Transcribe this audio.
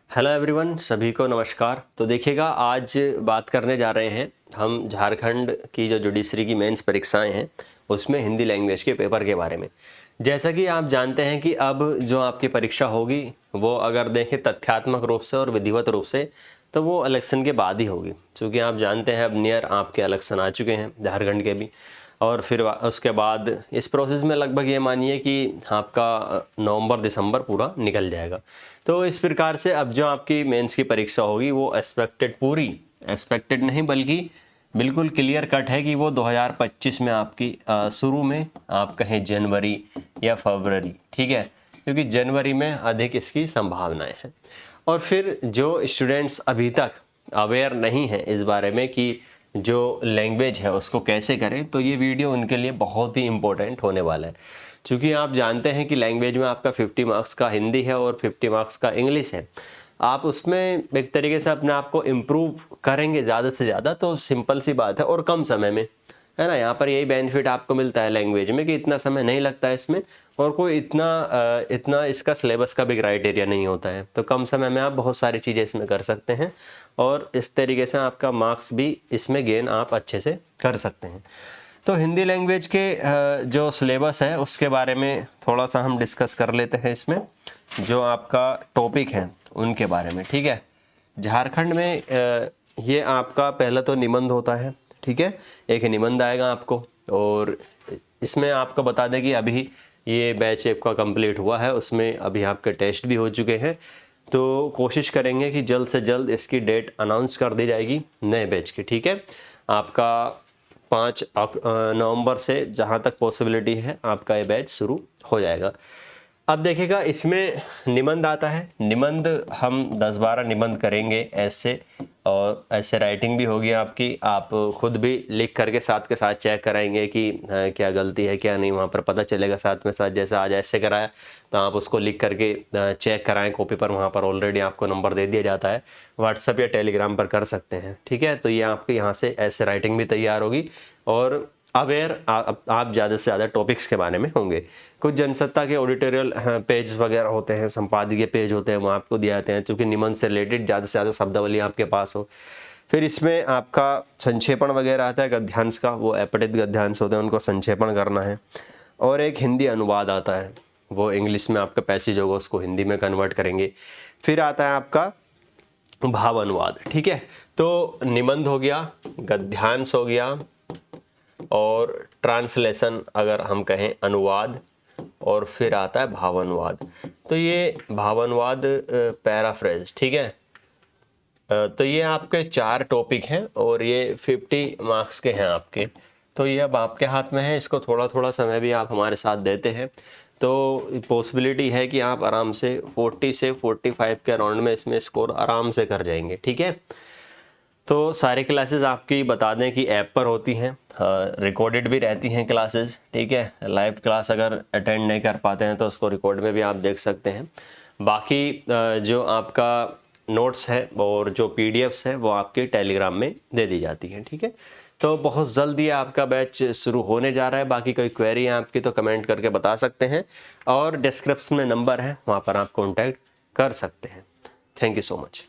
Hello everyone, सभी को नमस्कार। तो देखिएगा, आज बात करने जा रहे हैं हम झारखंड की जो जुडिशरी की मेंस परीक्षाएं हैं उसमें हिंदी लैंग्वेज के पेपर के बारे में। जैसा कि आप जानते हैं कि अब जो आपकी परीक्षा होगी वो अगर देखें तथ्यात्मक रूप से और विधिवत रूप से तो वो इलेक्शन के बाद ही होगी, क्योंकि आप जानते हैं अब नियर आपके इलेक्शन आ चुके हैं झारखंड के भी। और फिर उसके बाद इस प्रोसेस में लगभग ये मानिए कि आपका नवंबर दिसंबर पूरा निकल जाएगा। तो इस प्रकार से अब जो आपकी मेंस की परीक्षा होगी वो एक्सपेक्टेड नहीं बल्कि बिल्कुल क्लियर कट है कि वो 2025 में आपकी शुरू में आप कहें जनवरी या फरवरी, ठीक है, क्योंकि जनवरी में अधिक इसकी संभावनाएं हैं। और फिर जो स्टूडेंट्स अभी तक अवेयर नहीं हैं इस बारे में कि जो लैंग्वेज है उसको कैसे करें, तो ये वीडियो उनके लिए बहुत ही इम्पोर्टेंट होने वाला है। क्योंकि आप जानते हैं कि लैंग्वेज में आपका 50 मार्क्स का हिंदी है और 50 मार्क्स का इंग्लिश है। आप उसमें एक तरीके से अपने आप को इम्प्रूव करेंगे ज़्यादा से ज़्यादा, तो सिंपल सी बात है और कम समय में, है ना। यहाँ पर यही बेनिफिट आपको मिलता है लैंग्वेज में कि इतना समय नहीं लगता है इसमें, और कोई इतना इसका सिलेबस का भी क्राइटेरिया नहीं होता है। तो कम समय में आप बहुत सारी चीज़ें इसमें कर सकते हैं और इस तरीके से आपका मार्क्स भी इसमें गेन आप अच्छे से कर सकते हैं। तो हिंदी लैंग्वेज के जो सिलेबस है उसके बारे में थोड़ा सा हम डिस्कस कर लेते हैं। इसमें जो आपका टॉपिक है उनके बारे में, ठीक है। झारखंड में ये आपका पहला तो निबंध होता है, ठीक है। एक निबंध आएगा आपको, और इसमें आपको बता दें कि अभी ये बैच आपका कंप्लीट हुआ है, उसमें अभी आपके टेस्ट भी हो चुके हैं। तो कोशिश करेंगे कि जल्द से जल्द इसकी डेट अनाउंस कर दी जाएगी नए बैच की, ठीक है। आपका 5 नवंबर से जहाँ तक पॉसिबिलिटी है आपका ये बैच शुरू हो जाएगा। अब देखिएगा, इसमें निबंध आता है। निबंध हम 10-12 निबंध करेंगे ऐसे, और ऐसे राइटिंग भी होगी आपकी। आप खुद भी लिख करके साथ के साथ चेक कराएंगे कि क्या गलती है क्या नहीं, वहाँ पर पता चलेगा साथ में साथ। जैसे आज ऐसे कराया तो आप उसको लिख करके चेक कराएं कॉपी पर, वहाँ पर ऑलरेडी आपको नंबर दे दिया जाता है। व्हाट्सएप या टेलीग्राम पर कर सकते हैं, ठीक है। तो ये आपके यहाँ से ऐसे राइटिंग भी तैयार होगी, और अवेयर आप ज़्यादा से ज़्यादा टॉपिक्स के बारे में होंगे। कुछ जनसत्ता के ऑडिटोरियल पेज वगैरह होते हैं, संपादकीय पेज होते हैं, वो आपको दिए जाते हैं, क्योंकि निबंध से रिलेटेड ज़्यादा से ज़्यादा शब्दावली आपके पास हो। फिर इसमें आपका संक्षेपण वगैरह आता है गद्यांश का, वो अपठित गद्यांश होते हैं उनको संक्षेपण करना है। और एक हिंदी अनुवाद आता है, वो इंग्लिश में आपका पैसेज होगा उसको हिंदी में कन्वर्ट करेंगे। फिर आता है आपका भाव अनुवाद, ठीक है। तो निबंध हो गया, गद्यांश हो गया, और ट्रांसलेशन अगर हम कहें अनुवाद, और फिर आता है भावानुवाद। तो ये भावानुवाद पैराफ्रेज, ठीक है। तो ये आपके 4 टॉपिक हैं और ये 50 मार्क्स के हैं आपके। तो ये अब आपके हाथ में है, इसको थोड़ा थोड़ा समय भी आप हमारे साथ देते हैं तो पॉसिबिलिटी है कि आप आराम से 40 से 45 के अराउंड में इसमें स्कोर आराम से कर जाएंगे, ठीक है। तो सारी क्लासेस आपकी बता दें कि ऐप पर होती हैं, रिकॉर्डेड भी रहती हैं क्लासेस, ठीक है। लाइव क्लास अगर अटेंड नहीं कर पाते हैं तो उसको रिकॉर्ड में भी आप देख सकते हैं। बाकी जो आपका नोट्स है और जो पीडीएफ्स हैं वो आपके टेलीग्राम में दे दी जाती हैं, ठीक है। तो बहुत जल्दी आपका बैच शुरू होने जा रहा है। बाकी कोई क्वेरी है आपकी तो कमेंट करके बता सकते हैं, और डिस्क्रिप्शन में नंबर है, वहाँ पर आप कॉन्टैक्ट कर सकते हैं। Thank you so much.